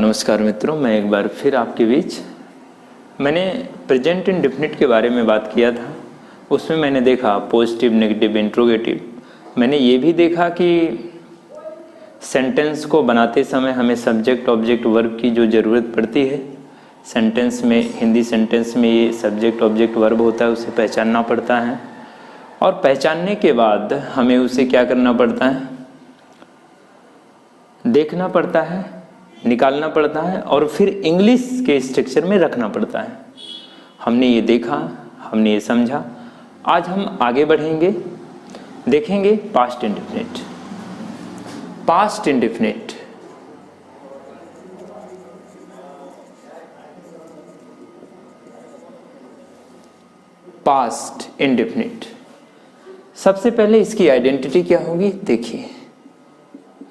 नमस्कार मित्रों, मैं एक बार फिर आपके बीच। मैंने प्रेजेंट इंडेफिनिट के बारे में बात किया था। उसमें मैंने देखा पॉजिटिव, नेगेटिव, इंट्रोगेटिव। मैंने ये भी देखा कि सेंटेंस को बनाते समय हमें सब्जेक्ट, ऑब्जेक्ट, वर्ब की जो ज़रूरत पड़ती है। सेंटेंस में, हिंदी सेंटेंस में ये सब्जेक्ट, ऑब्जेक्ट, वर्ब होता है, उसे पहचानना पड़ता है। और पहचानने के बाद हमें उसे क्या करना पड़ता है? देखना पड़ता है, निकालना पड़ता है और फिर इंग्लिश के स्ट्रक्चर में रखना पड़ता है। हमने ये देखा, हमने ये समझा। आज हम आगे बढ़ेंगे, देखेंगे past indefinite. Past indefinite past indefinite सबसे पहले इसकी आइडेंटिटी क्या होगी? देखिए,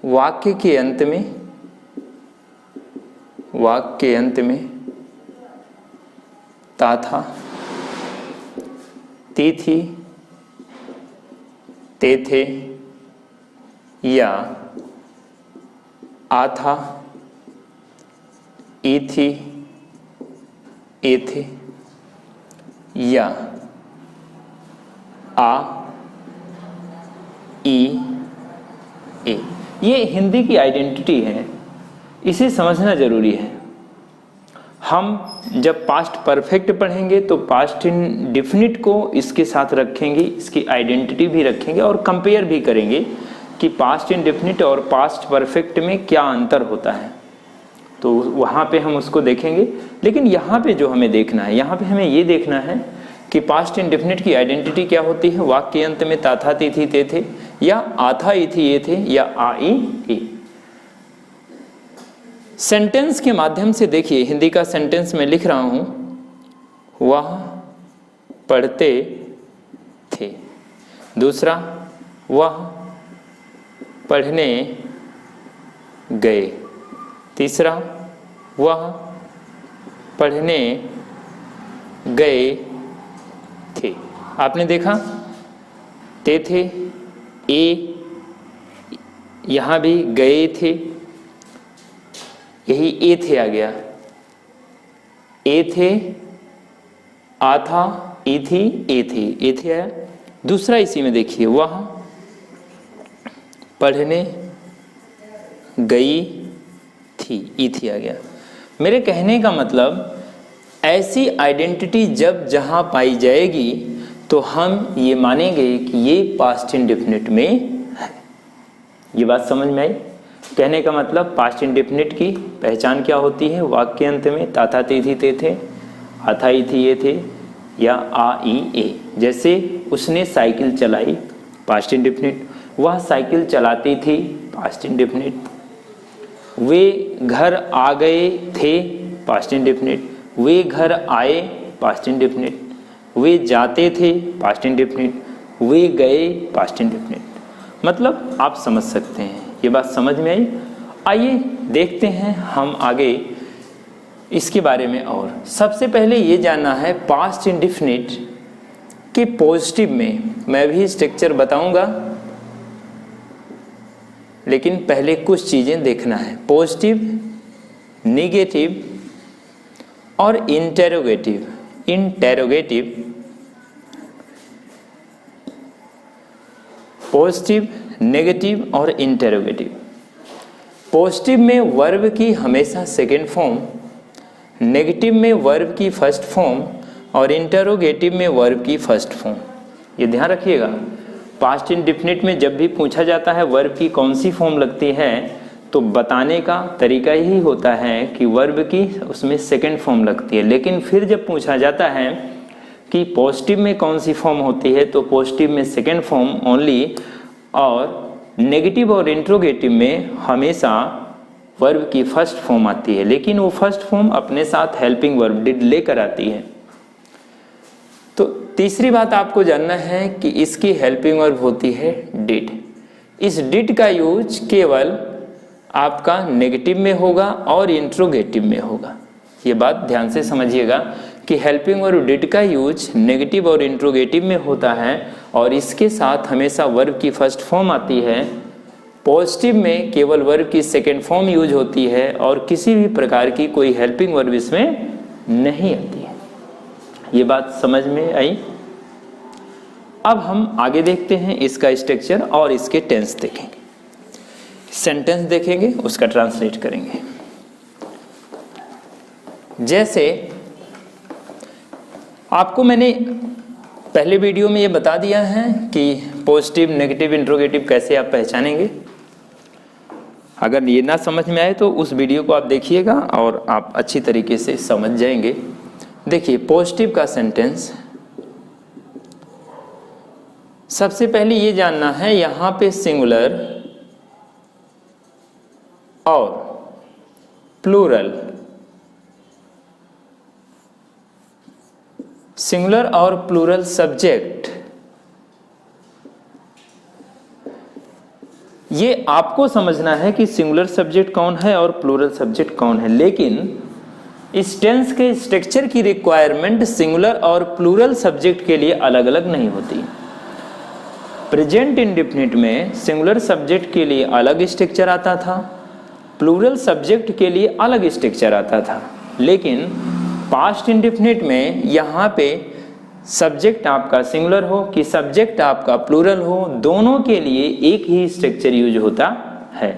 वाक्य के अंत में ता था, ती थी, ते थे या आ था, ई थी, ए थे या आ, ई, ए। ये हिंदी की आइडेंटिटी है, इसे समझना जरूरी है। हम जब पास्ट परफेक्ट पढ़ेंगे तो पास्ट इंडेफिनिट को इसके साथ रखेंगे, इसकी आइडेंटिटी भी रखेंगे और कंपेयर भी करेंगे कि पास्ट इंडेफिनिट और पास्ट परफेक्ट में क्या अंतर होता है। तो वहाँ पे हम उसको देखेंगे। लेकिन यहाँ पे जो हमें देखना है, यहाँ पे हमें ये देखना है कि पास्ट इंडेफिनिट की आइडेंटिटी क्या होती है। वाक्य अंत में ता था, ती थी, ते थे या आ था, ई थी, ये थे या आ, ई, ए। सेंटेंस के माध्यम से देखिए, हिंदी का सेंटेंस में लिख रहा हूं, वह पढ़ते थे। दूसरा, वह पढ़ने गए। तीसरा, वह पढ़ने गए थे। आपने देखा, ते थे, ए, यहां भी गए थे, यही ए थे आ गया। ए थे, आ था, ई थी, ए थे, ए थे आया। दूसरा इसी में देखिए, वह पढ़ने गई थी, ई थी आ गया। मेरे कहने का मतलब, ऐसी आइडेंटिटी जब जहां पाई जाएगी तो हम ये मानेंगे कि ये पास्ट इंडेफिनिट में है। ये बात समझ में आई? कहने का मतलब, पास्ट इंडेफिनिट की पहचान क्या होती है? वाक्य अंत में ता था, ती थी, ते थे, आ था, ई थी, ये थे या आ, ई, ए। जैसे उसने साइकिल चलाई, पास्ट इंडेफिनिट। वह साइकिल चलाती थी, पास्ट इंडेफिनिट। वे घर आ गए थे, पास्ट इंडेफिनिट। वे घर आए, पास्ट इंडेफिनिट। वे जाते थे, पास्ट इंडेफिनिट। वे गए, पास्ट इंडेफिनिट। मतलब आप समझ सकते हैं। ये बात समझ में आई? आइए देखते हैं हम आगे इसके बारे में। और सबसे पहले ये जानना है, पास्ट इंडेफिनिट के पॉजिटिव में मैं भी स्ट्रक्चर बताऊंगा, लेकिन पहले कुछ चीजें देखना है। पॉजिटिव, नेगेटिव और इंटेरोगेटिव। पॉजिटिव, नेगेटिव और इंटेरोगेटिव। पॉजिटिव में वर्ब की हमेशा सेकेंड फॉर्म, नेगेटिव में वर्ब की फर्स्ट फॉर्म और इंटेरोगेटिव में वर्ब की फर्स्ट फॉर्म। ये ध्यान रखिएगा। पास्ट इंडेफिनिट में जब भी पूछा जाता है वर्ब की कौन सी फॉर्म लगती है, तो बताने का तरीका यही होता है कि वर्ब की उसमें सेकेंड फॉर्म लगती है। लेकिन फिर जब पूछा जाता है कि पॉजिटिव में कौन सी फॉर्म होती है, तो पॉजिटिव में सेकेंड फॉर्म ओनली, और नेगेटिव और इंट्रोगेटिव में हमेशा वर्ब की फर्स्ट फॉर्म आती है। लेकिन वो फर्स्ट फॉर्म अपने साथ हेल्पिंग वर्ब डिड लेकर आती है। तो तीसरी बात आपको जानना है कि इसकी हेल्पिंग वर्ब होती है डिड। इस डिड का यूज केवल आपका नेगेटिव में होगा और इंट्रोगेटिव में होगा। ये बात ध्यान से समझिएगा कि हेल्पिंग वर्ब डिड का यूज नेगेटिव और इंट्रोगेटिव में होता है और इसके साथ हमेशा वर्ब की फर्स्ट फॉर्म आती है पॉजिटिव में केवल वर्ब की सेकेंड फॉर्म यूज होती है और किसी भी प्रकार की कोई हेल्पिंग वर्ब इसमें नहीं आती है। ये बात समझ में आई? अब हम आगे देखते हैं इसका स्ट्रक्चर और इसके टेंस देखेंगे, सेंटेंस देखेंगे, उसका ट्रांसलेट करेंगे। जैसे आपको मैंने पहले वीडियो में ये बता दिया है कि पॉजिटिव, नेगेटिव, इंट्रोगेटिव कैसे आप पहचानेंगे। अगर ये ना समझ में आए तो उस वीडियो को आप देखिएगा और आप अच्छी तरीके से समझ जाएंगे। देखिए पॉजिटिव का सेंटेंस, सबसे पहले ये जानना है यहाँ पे सिंगुलर और प्लूरल, सिंगुलर और प्लूरल सब्जेक्ट, ये आपको समझना है कि सिंगुलर सब्जेक्ट कौन है और प्लूरल सब्जेक्ट कौन है। लेकिन इस टेंस के स्ट्रक्चर की रिक्वायरमेंट सिंगुलर और प्लूरल सब्जेक्ट के लिए अलग अलग नहीं होती। प्रेजेंट इंडेफिनिट में सिंगुलर सब्जेक्ट के लिए अलग स्ट्रक्चर आता था, प्लूरल सब्जेक्ट के लिए अलग स्ट्रक्चर आता था। लेकिन पास्ट इंडेफिनिट में यहाँ पे सब्जेक्ट आपका सिंगुलर हो कि सब्जेक्ट आपका प्लूरल हो, दोनों के लिए एक ही स्ट्रक्चर यूज होता है।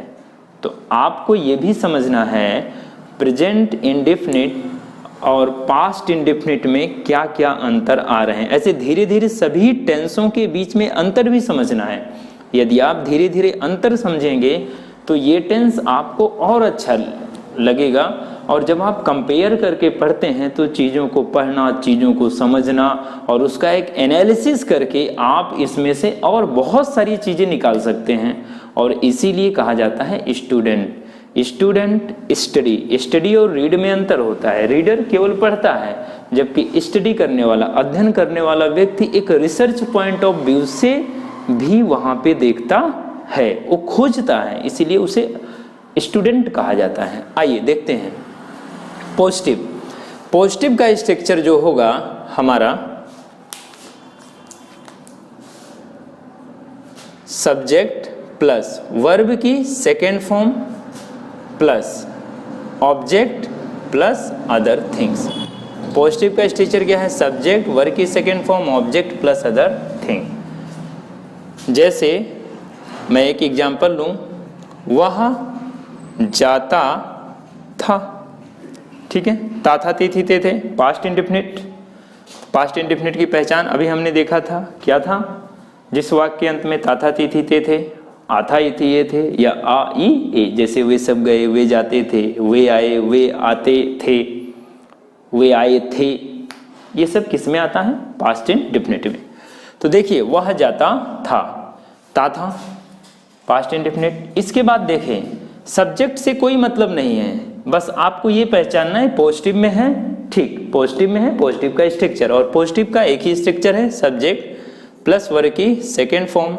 तो आपको ये भी समझना है प्रेजेंट इंडेफिनिट और पास्ट इंडेफिनिट में क्या क्या अंतर आ रहे हैं। ऐसे धीरे धीरे सभी टेंसों के बीच में अंतर भी समझना है। यदि आप धीरे धीरे अंतर समझेंगे तो ये टेंस आपको और अच्छा लगेगा। और जब आप कंपेयर करके पढ़ते हैं तो चीज़ों को पढ़ना, चीज़ों को समझना और उसका एक एनालिसिस करके आप इसमें से और बहुत सारी चीज़ें निकाल सकते हैं। और इसीलिए कहा जाता है स्टूडेंट। स्टूडेंट स्टडी, स्टडी और रीड में अंतर होता है। रीडर केवल पढ़ता है, जबकि स्टडी करने वाला, अध्ययन करने वाला व्यक्ति एक रिसर्च पॉइंट ऑफ व्यू से भी वहाँ पे देखता है, वो खोजता है, इसीलिए उसे स्टूडेंट कहा जाता है। आइए देखते हैं पॉजिटिव। पॉजिटिव का स्ट्रक्चर जो होगा हमारा, सब्जेक्ट प्लस वर्ब की second form plus object plus other things. Positive का स्ट्रक्चर क्या है? सब्जेक्ट, वर्ब की second form, object plus other thing. जैसे मैं एक एग्जांपल लूं, वह जाता था, ठीक है, ता था, ती थी, ते थे, पास्ट इंडेफिनिट। पास्ट इंडेफिनिट की पहचान अभी हमने देखा था, क्या था? जिस वाक्य के अंत में ता था, ती थी, ते थे, आ था, ये थे, ये थे, या आ ई ए, जैसे वे सब गए, वे जाते थे, वे आए, वे आते थे, वे आए थे, ये सब किस में आता है? पास्ट इंडेफिनिट में। तो देखिए वह जाता था, ता था, पास्ट इंडेफिनिट। इसके बाद देखें सब्जेक्ट से कोई मतलब नहीं है, बस आपको ये पहचानना है पॉजिटिव में है, ठीक, पॉजिटिव में है, पॉजिटिव का स्ट्रक्चर, और पॉजिटिव का एक ही स्ट्रक्चर है, सब्जेक्ट प्लस वर्ब की second form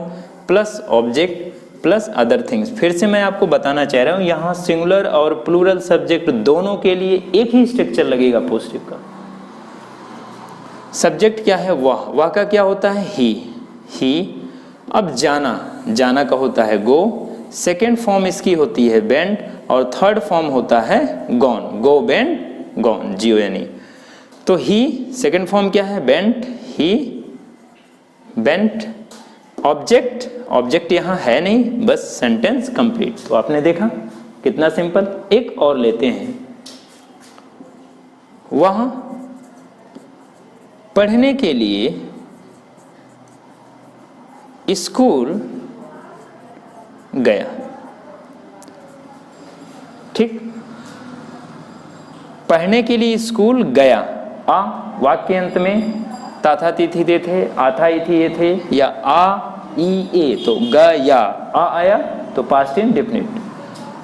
plus object plus other things. फिर से मैं आपको बताना चाह रहा हूँ, यहाँ सिंगुलर और प्लूरल सब्जेक्ट दोनों के लिए एक ही स्ट्रक्चर लगेगा पॉजिटिव का। सब्जेक्ट क्या है? वह का क्या होता है? ही। अब जाना, जाना का होता है गो, सेकेंड फॉर्म इसकी होती है बेंट, और थर्ड फॉर्म होता है गॉन, गो बेंट गॉन, GONE। तो ही सेकेंड फॉर्म क्या है? बेंट, ही बेंट। ऑब्जेक्ट, ऑब्जेक्ट यहाँ है नहीं, बस सेंटेंस कंप्लीट। तो आपने देखा कितना सिंपल। एक और लेते हैं, वह पढ़ने के लिए स्कूल गया, ठीक, पढ़ने के लिए स्कूल गया। आ वाक्य अंत में ता था, ती थी, ते थे, आ था, ई थी, ये थे, या आ ई ए, तो गया, आ आया तो पास्ट इंडेफिनिट।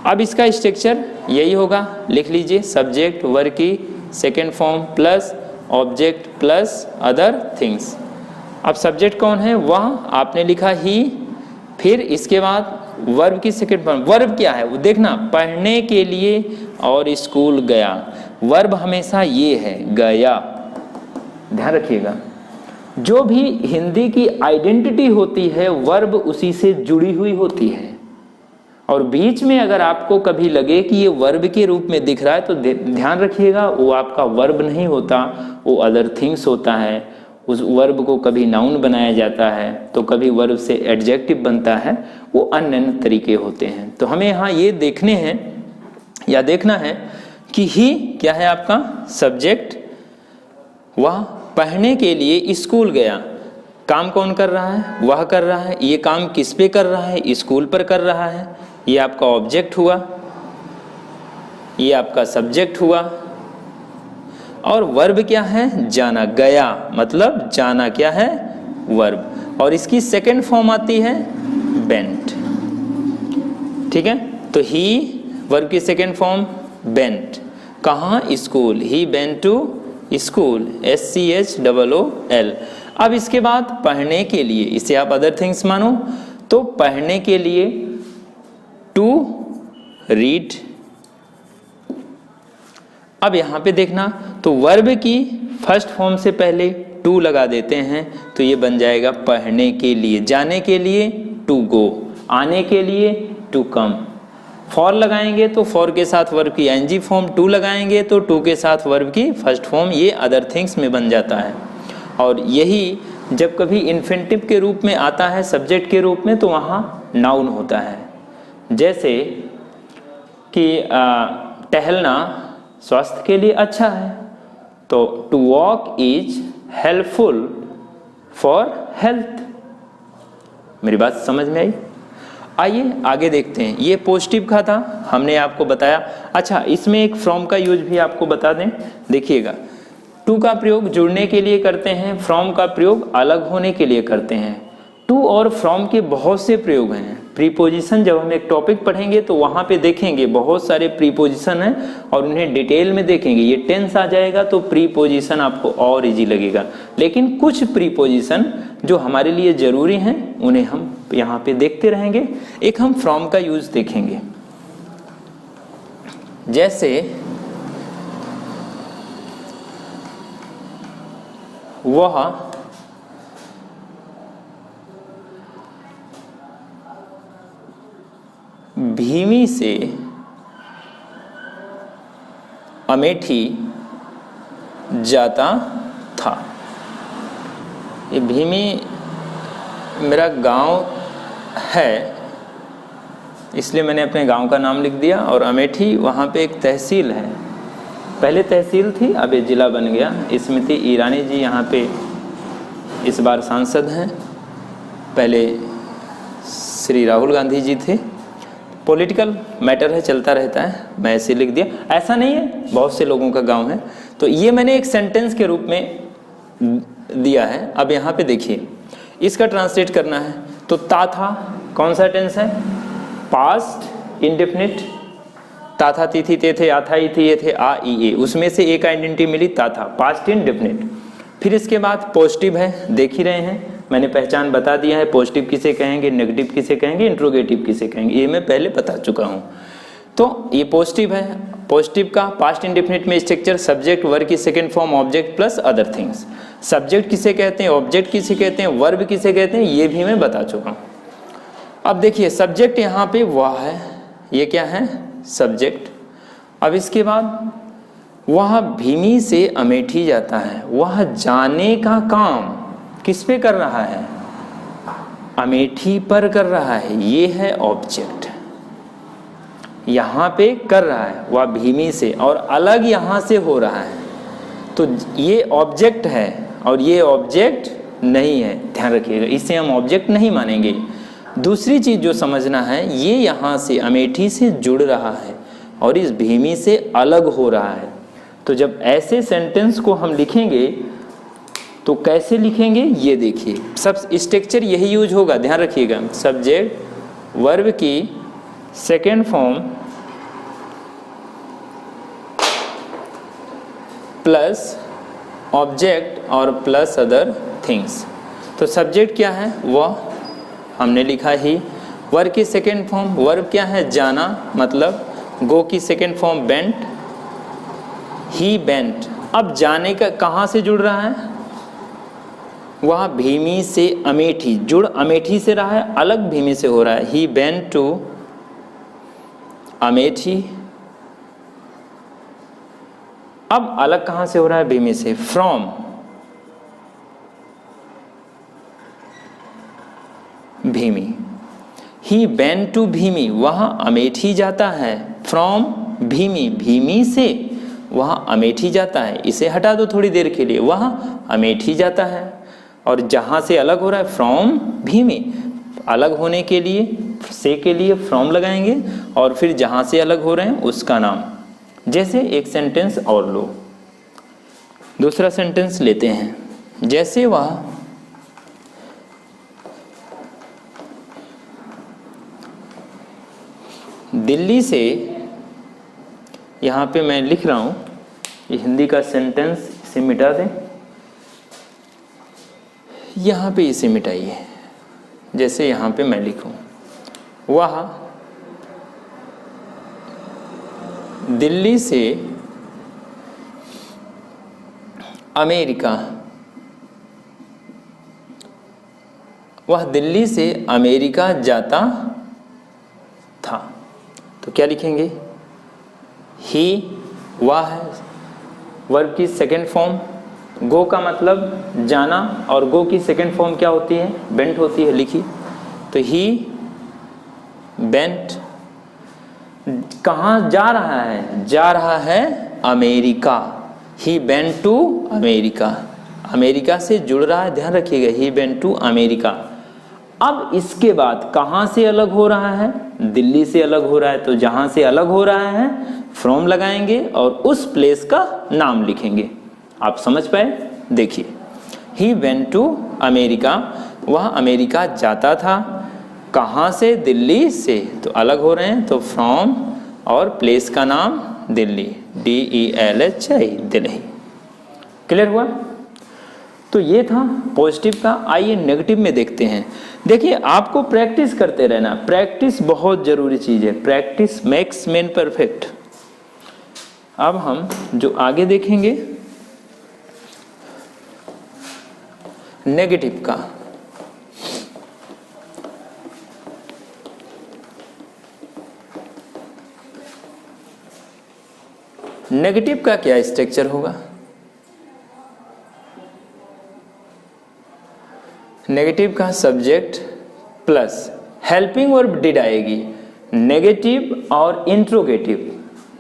अब इसका स्ट्रक्चर यही होगा, लिख लीजिए, सब्जेक्ट वर्ब की second form plus object plus other things. अब सब्जेक्ट कौन है? वह, आपने लिखा ही, फिर इसके बाद वर्ब की सेकेंड फॉर्म। वर्ब क्या है वो देखना, पढ़ने के लिए और स्कूल गया। वर्ब हमेशा ये है, गया, ध्यान रखिएगा। जो भी हिंदी की आइडेंटिटी होती है वर्ब उसी से जुड़ी हुई होती है। और बीच में अगर आपको कभी लगे कि ये वर्ब के रूप में दिख रहा है तो ध्यान रखिएगा वो आपका वर्ब नहीं होता, वो अदर थिंग्स होता है। उस वर्ब को कभी नाउन बनाया जाता है तो कभी वर्ब से एडजेक्टिव बनता है, वो अन्य तरीके होते हैं। तो हमें यहाँ ये देखने हैं या देखना है कि ही क्या है आपका सब्जेक्ट, वह पढ़ने के लिए स्कूल गया। काम कौन कर रहा है? वह कर रहा है। ये काम किस पे कर रहा है? स्कूल पर कर रहा है। ये आपका ऑब्जेक्ट हुआ, ये आपका सब्जेक्ट हुआ। और वर्ब क्या है? जाना, गया मतलब जाना क्या है? वर्ब। और इसकी सेकंड फॉर्म आती है बेंट। ठीक है, तो ही वर्ब की सेकंड फॉर्म बेंट। कहाँ? School. He went to school, SCHOOL। अब इसके बाद पढ़ने के लिए, इसे आप अदर थिंग्स मानो, तो पढ़ने के लिए टू रीड। अब यहां पे देखना, तो वर्ब की फर्स्ट फॉर्म से पहले टू लगा देते हैं तो ये बन जाएगा पढ़ने के लिए। जाने के लिए टू गो, आने के लिए टू कम। फॉर लगाएंगे तो फॉर के साथ वर्ब की ING फॉर्म, टू लगाएंगे तो टू के साथ वर्ब की फर्स्ट फॉर्म, ये अदर थिंग्स में बन जाता है। और यही जब कभी इन्फिनिटिव के रूप में आता है सब्जेक्ट के रूप में तो वहाँ नाउन होता है। जैसे कि टहलना स्वास्थ्य के लिए अच्छा है, तो to walk is helpful for health. मेरी बात समझ में आई? आइए आगे देखते हैं। ये पॉजिटिव का था, हमने आपको बताया। अच्छा, इसमें एक फ्रॉम का यूज भी आपको बता दें, देखिएगा। टू का प्रयोग जुड़ने के लिए करते हैं, फ्रॉम का प्रयोग अलग होने के लिए करते हैं। टू और फ्रॉम के बहुत से प्रयोग हैं। प्रीपोजिशन जब हम एक टॉपिक पढ़ेंगे तो वहाँ पे देखेंगे बहुत सारे प्रीपोजिशन हैं और उन्हें डिटेल में देखेंगे। ये टेंस आ जाएगा तो प्रीपोजिशन आपको और इजी लगेगा, लेकिन कुछ प्रीपोजिशन जो हमारे लिए ज़रूरी हैं उन्हें हम यहाँ पे देखते रहेंगे। एक हम फ्रॉम का यूज़ देखेंगे। जैसे वह भीमी से अमेठी जाता था। ये भीमी मेरा गांव है, इसलिए मैंने अपने गांव का नाम लिख दिया। और अमेठी वहाँ पे एक तहसील है, पहले तहसील थी, अब ये ज़िला बन गया। स्मृति ईरानी जी यहाँ पे इस बार सांसद हैं, पहले श्री राहुल गांधी जी थे। पॉलिटिकल मैटर है, चलता रहता है, मैं ऐसे लिख दिया। ऐसा नहीं है, बहुत से लोगों का गांव है। तो ये मैंने एक सेंटेंस के रूप में दिया है। अब यहाँ पे देखिए, इसका ट्रांसलेट करना है तो ता था कौन सा टेंस है? Past indefinite. ता था, ती थी, ते थे, आ था, ई थी, ये थे, आ, ई, ए। उसमें से एक आइडेंटिटी मिली ता था, पास्ट इंडेफिनिट। फिर इसके बाद पॉजिटिव है, देख ही रहे हैं, मैंने पहचान बता दिया है। पॉजिटिव किसे कहेंगे, नेगेटिव किसे कहेंगे, इंट्रोगेटिव किसे कहेंगे, ये मैं पहले बता चुका हूँ। तो ये पॉजिटिव है। पॉजिटिव का पास्ट इंडेफिनिट में स्ट्रक्चर सब्जेक्ट, वर्ब की second form object plus other things. Subject किसे कहते हैं, ऑब्जेक्ट किसे कहते हैं, वर्ब किसे कहते हैं, ये भी मैं बता चुका हूँ। अब देखिए, सब्जेक्ट यहाँ पे वह है, ये क्या है? सब्जेक्ट। अब इसके बाद वह भीमी से अमेठी जाता है। वह जाने का काम किस पे कर रहा है? अमेठी पर कर रहा है, ये है ऑब्जेक्ट। यहाँ पे कर रहा है वह भीमी से, और अलग यहाँ से हो रहा है, तो ये ऑब्जेक्ट है और ये ऑब्जेक्ट नहीं है। ध्यान रखिएगा, इसे हम ऑब्जेक्ट नहीं मानेंगे। दूसरी चीज़ जो समझना है, ये यहाँ से अमेठी से जुड़ रहा है और इस भीमी से अलग हो रहा है। तो जब ऐसे सेंटेंस को हम लिखेंगे तो कैसे लिखेंगे, ये देखिए। सब स्ट्रक्चर यही यूज होगा, ध्यान रखिएगा। सब्जेक्ट वर्ब की सेकेंड फॉर्म प्लस ऑब्जेक्ट और प्लस अदर थिंग्स। तो सब्जेक्ट क्या है? वह हमने लिखा ही। वर्ब की सेकेंड फॉर्म, वर्ब क्या है? जाना, मतलब गो की सेकेंड फॉर्म बेंट, ही बेंट। अब जाने का कहाँ से जुड़ रहा है? वह भीमी से अमेठी, जुड़ अमेठी से रहा है, अलग भीमी से हो रहा है। ही बेंट टू अमेठी। अब अलग कहाँ से हो रहा है? भीमी से, फ्रॉम भीमी। ही वेंट टू भीमी, वह अमेठी जाता है। फ्रॉम भीमी, भीमी से वह अमेठी जाता है। इसे हटा दो थोड़ी देर के लिए, वह अमेठी जाता है। और जहाँ से अलग हो रहा है फ्रॉम भीमी, अलग होने के लिए से के लिए फ्रॉम लगाएंगे और फिर जहाँ से अलग हो रहे हैं उसका नाम। जैसे एक सेंटेंस और लो, दूसरा सेंटेंस लेते हैं। जैसे वह दिल्ली से, यहाँ पे मैं लिख रहा हूँ ये हिंदी का सेंटेंस, इसे मिटा दें, यहाँ पे इसे मिटाइए। जैसे यहाँ पे मैं लिखूँ, वह दिल्ली से अमेरिका, वह दिल्ली से अमेरिका जाता था। तो क्या लिखेंगे? ही, वह है वर्ब की सेकेंड फॉर्म। गो का मतलब जाना, और गो की सेकेंड फॉर्म क्या होती है? बेंट होती है। लिखिए, तो ही बेंट। कहाँ जा रहा है? जा रहा है America. He went to America, America से जुड़ रहा है, ध्यान रखिएगा। He went to America. अब इसके बाद कहाँ से अलग हो रहा है? दिल्ली से अलग हो रहा है। तो जहाँ से अलग हो रहा है फ्रॉम लगाएंगे और उस प्लेस का नाम लिखेंगे। आप समझ पाए? देखिए, ही वेंट टू अमेरिका, वह अमेरिका जाता था। कहाँ से? दिल्ली से। तो अलग हो रहे हैं तो फ्रॉम और प्लेस का नाम दिल्ली, DELHI, दिल्ली। क्लियर हुआ? तो ये था पॉजिटिव का। आइए नेगेटिव में देखते हैं। देखिए, आपको प्रैक्टिस करते रहना, प्रैक्टिस बहुत जरूरी चीज़ है। Practice makes man perfect. अब हम जो आगे देखेंगे नेगेटिव का। नेगेटिव का क्या स्ट्रक्चर होगा? नेगेटिव का subject plus helping verb did आएगी। नेगेटिव और इंट्रोगेटिव,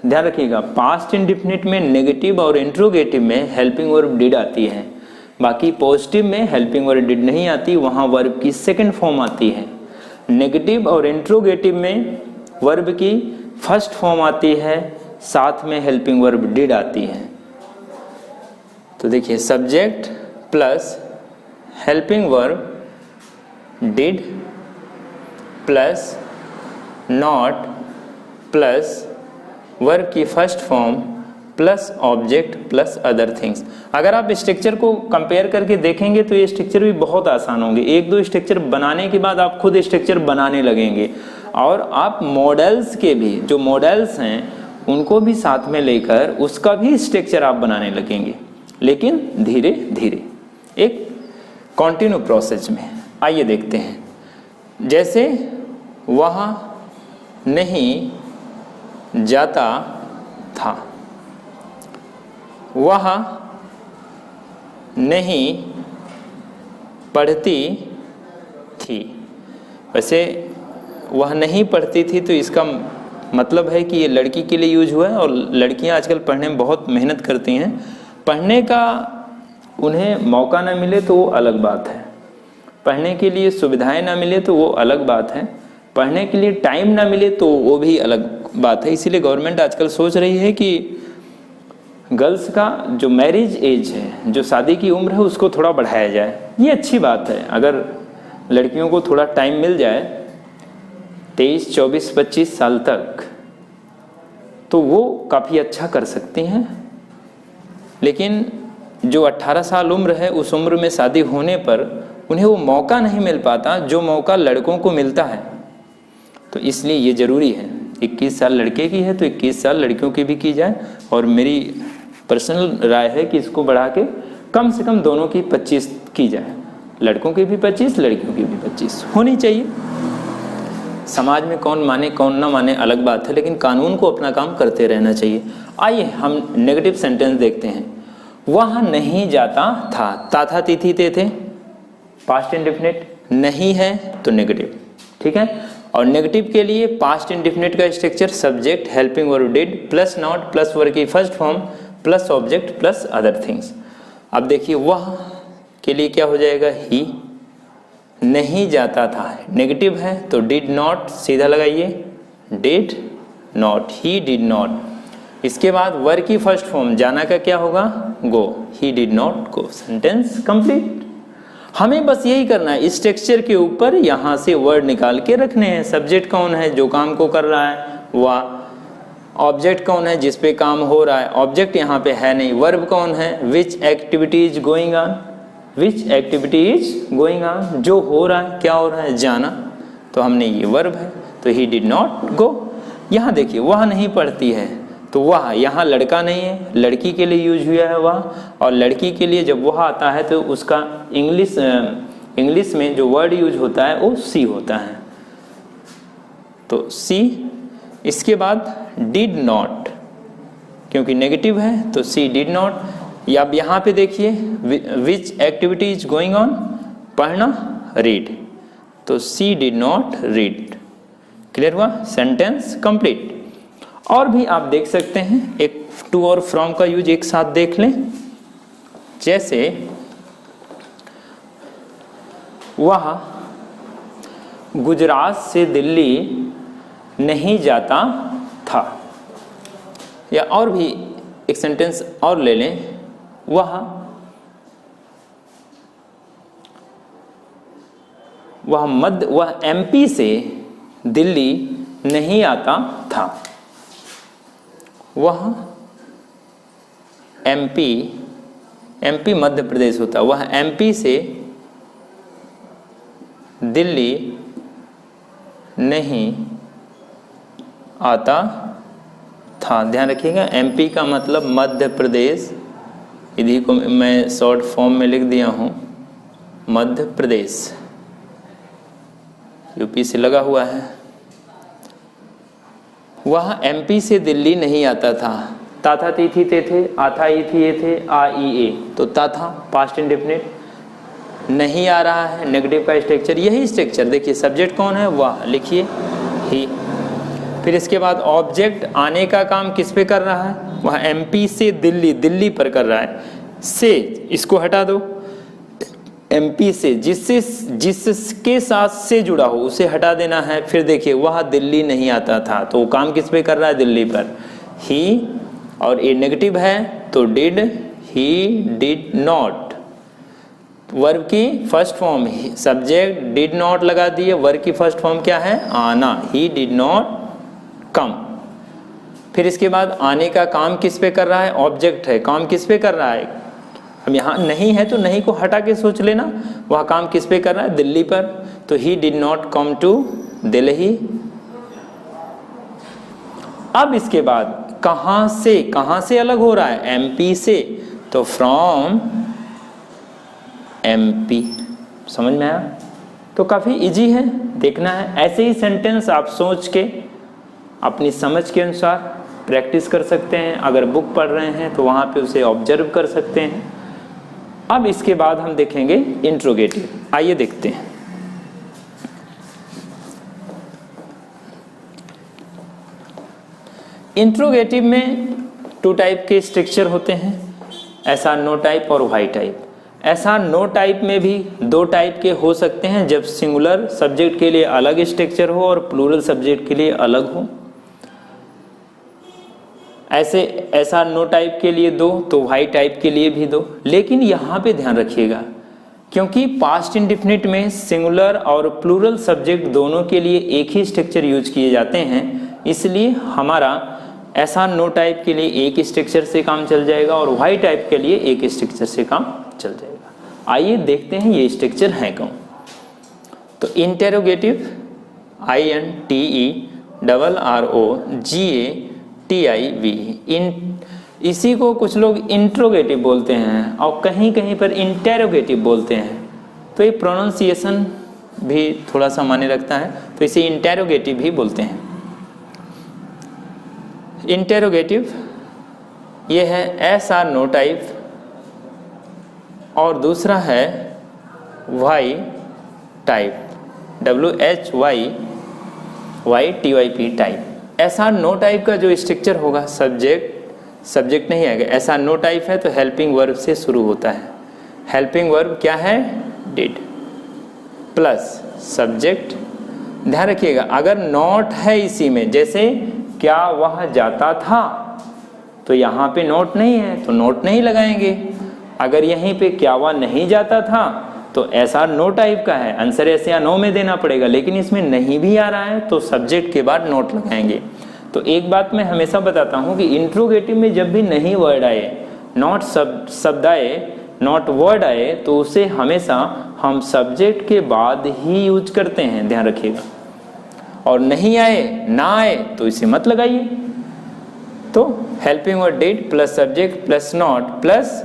ध्यान रखिएगा, पास्ट इंडेफिनिट में नेगेटिव और इंट्रोगेटिव में हेल्पिंग वर्ब डिड आती है। बाकी पॉजिटिव में हेल्पिंग वर्ब डिड नहीं आती, वहाँ वर्ब की सेकंड फॉर्म आती है। नेगेटिव और इंट्रोगेटिव में वर्ब की फर्स्ट फॉर्म आती है, साथ में हेल्पिंग वर्ब डिड आती है। तो देखिए, subject plus helping verb did plus not plus verb की first form plus object plus other things. अगर आप स्ट्रक्चर को कंपेयर करके देखेंगे तो ये स्ट्रक्चर भी बहुत आसान होंगे। एक दो स्ट्रक्चर बनाने के बाद आप खुद स्ट्रक्चर बनाने लगेंगे और आप मॉडल्स के भी, जो मॉडल्स हैं उनको भी साथ में लेकर उसका भी स्ट्रक्चर आप बनाने लगेंगे, लेकिन धीरे धीरे एक कॉन्टिन्यू प्रोसेस में। आइए देखते हैं। जैसे वह नहीं जाता था, वह नहीं पढ़ती थी। वैसे वह नहीं पढ़ती थी तो इसका मतलब है कि ये लड़की के लिए यूज हुआ है, और लड़कियां आजकल पढ़ने में बहुत मेहनत करती हैं। पढ़ने का उन्हें मौका ना मिले तो वो अलग बात है, पढ़ने के लिए सुविधाएं ना मिले तो वो अलग बात है, पढ़ने के लिए टाइम ना मिले तो वो भी अलग बात है। इसीलिए गवर्नमेंट आजकल सोच रही है कि गर्ल्स का जो मैरिज एज है, जो शादी की उम्र है, उसको थोड़ा बढ़ाया जाए। ये अच्छी बात है। अगर लड़कियों को थोड़ा टाइम मिल जाए 23, 24, 25 साल तक, तो वो काफ़ी अच्छा कर सकती हैं। लेकिन जो 18 साल उम्र है, उस उम्र में शादी होने पर उन्हें वो मौका नहीं मिल पाता जो मौका लड़कों को मिलता है। तो इसलिए ये ज़रूरी है, 21 साल लड़के की है तो 21 साल लड़कियों की भी की जाए। और मेरी पर्सनल राय है कि इसको बढ़ा के कम से कम दोनों की 25 की जाए, लड़कों की भी 25, लड़कियों की भी 25 होनी चाहिए। समाज में कौन माने कौन ना माने अलग बात है, लेकिन कानून को अपना काम करते रहना चाहिए। आइए हम नेगेटिव सेंटेंस देखते हैं। वह नहीं जाता था था तिथि ते थे, पास्ट इंडेफिनिट, नहीं है तो नेगेटिव, ठीक है। और नेगेटिव के लिए पास्ट इंडेफिनिट का structure subject, helping verb did, plus not, plus verb की first form, plus object, plus other things. अब देखिए वह के लिए क्या हो जाएगा, ही, नहीं जाता था नेगेटिव है तो डिड नॉट सीधा लगाइए, did not, he did not. इसके बाद वर्ब की फर्स्ट फॉर्म जाना का क्या होगा, go, he did not go. Sentence complete. हमें बस यही करना है, इस स्ट्रक्चर के ऊपर यहाँ से वर्ड निकाल के रखने हैं। सब्जेक्ट कौन है, जो काम को कर रहा है वह। ऑब्जेक्ट कौन है, जिस पे काम हो रहा है, ऑब्जेक्ट यहाँ पे है नहीं। वर्ब कौन है, which activity is going on, which activity is going on, जो हो रहा है, क्या हो रहा है, जाना, तो हमने ये वर्ब है, तो ही डिड नॉट गो। यहाँ देखिए वह नहीं पढ़ती है, तो वह यहाँ लड़का नहीं है, लड़की के लिए यूज हुआ है वह, और लड़की के लिए जब वह आता है तो उसका इंग्लिश में जो वर्ड यूज होता है वो सी होता है, तो सी। इसके बाद डिड नॉट, क्योंकि नेगेटिव है तो सी डिड नॉट। या अब यहाँ पे देखिए विच एक्टिविटी इज गोइंग ऑन, पढ़ना, रीड, तो सी डिड नॉट रीड। क्लियर हुआ, सेंटेंस कंप्लीट। और भी आप देख सकते हैं, एक टू और फ्रॉम का यूज एक साथ देख लें। जैसे वह गुजरात से दिल्ली नहीं जाता था, या और भी एक सेंटेंस और ले लें, वह एमपी से दिल्ली नहीं आता था। वह एमपी मध्य प्रदेश होता, वह एमपी से दिल्ली नहीं आता था। ध्यान रखिएगा, एमपी का मतलब मध्य प्रदेश, इन्हीं को मैं शॉर्ट फॉर्म में लिख दिया हूँ, मध्य प्रदेश, यूपी से लगा हुआ है। वह एमपी से दिल्ली नहीं आता था, था तिथि ते थे, आता ई थी ये थे, आ ई ए, तो था पास्ट इंडेफिनिट। नहीं आ रहा है, नेगेटिव का स्ट्रक्चर, यही स्ट्रक्चर देखिए। सब्जेक्ट कौन है, वह, लिखिए ही। फिर इसके बाद ऑब्जेक्ट आने का काम किस पे कर रहा है, वह एमपी से दिल्ली पर कर रहा है। से इसको हटा दो, एमपी से जिसके साथ से जुड़ा हो उसे हटा देना है। फिर देखिए वह दिल्ली नहीं आता था, तो वो काम किस पे कर रहा है, दिल्ली पर, ही, और ये नेगेटिव है तो did, he did not. Verb की first form subject, did not लगा दिए, वर्ब की फर्स्ट फॉर्म क्या है, आना, ही डिड नॉट कम। फिर इसके बाद आने का काम किस पे कर रहा है, ऑब्जेक्ट है, काम किस पे कर रहा है। अब यहाँ नहीं है तो नहीं को हटा के सोच लेना, वह काम किस पे कर रहा है, दिल्ली पर, तो he did not come to Delhi. अब इसके बाद कहाँ से अलग हो रहा है, एमपी से, तो फ्रॉम एमपी। समझ में आया, तो काफ़ी इजी है, देखना है। ऐसे ही सेंटेंस आप सोच के अपनी समझ के अनुसार प्रैक्टिस कर सकते हैं। अगर बुक पढ़ रहे हैं तो वहाँ पे उसे ऑब्जर्व कर सकते हैं। अब इसके बाद हम देखेंगे इंट्रोगेटिव। आइए देखते हैं। इंट्रोगेटिव में 2 टाइप के स्ट्रक्चर होते हैं, ऐसा नो टाइप और वाई टाइप। ऐसा नो टाइप में भी 2 टाइप के हो सकते हैं, जब सिंगुलर सब्जेक्ट के लिए अलग स्ट्रक्चर हो और प्लूरल सब्जेक्ट के लिए अलग हो। ऐसा नो टाइप के लिए 2, तो वाई टाइप के लिए भी 2। लेकिन यहाँ पे ध्यान रखिएगा, क्योंकि पास्ट इंडेफिनिट में सिंगुलर और प्लूरल सब्जेक्ट दोनों के लिए एक ही स्ट्रक्चर यूज किए जाते हैं, इसलिए हमारा ऐसा नो टाइप के लिए एक स्ट्रक्चर से काम चल जाएगा और वाई टाइप के लिए एक स्ट्रक्चर से काम चल जाएगा। आइए देखते हैं ये स्ट्रक्चर है कौन। तो इंटेरोगेटिव, INTERROGATIV, इसी को कुछ लोग इंट्रोगेटिव बोलते हैं और कहीं कहीं पर इंटेरोगेटिव बोलते हैं, तो ये प्रोनाउंसिएशन भी थोड़ा सा मायने रखता है। तो इसे इंटेरोगेटिव ही बोलते हैं। इंटेरोगेटिव ये है एस आर नो टाइप, और दूसरा है why type, WHYTYP type. Yes or no type का जो स्ट्रक्चर होगा, सब्जेक्ट नहीं आएगा। एस आर नो टाइप है तो हेल्पिंग वर्ब से शुरू होता है। हेल्पिंग वर्ब क्या है? Did plus subject. ध्यान रखिएगा, अगर नॉट है इसी में, जैसे क्या वह जाता था, तो यहाँ पे नोट नहीं है तो नोट नहीं लगाएंगे। अगर यहीं पे क्या वह नहीं जाता था तो ऐसा नो टाइप का है, आंसर ऐसे या नो में देना पड़ेगा, लेकिन इसमें नहीं भी आ रहा है तो सब्जेक्ट के बाद नोट लगाएंगे। तो एक बात मैं हमेशा बताता हूँ कि इंट्रोगेटिव में जब भी नहीं वर्ड आए, नॉट शब्द आए, नॉट वर्ड आए, तो उसे हमेशा हम सब्जेक्ट के बाद ही यूज करते हैं, ध्यान रखिएगा। और नहीं आए, ना आए तो इसे मत लगाइए। तो helping word did plus subject plus not plus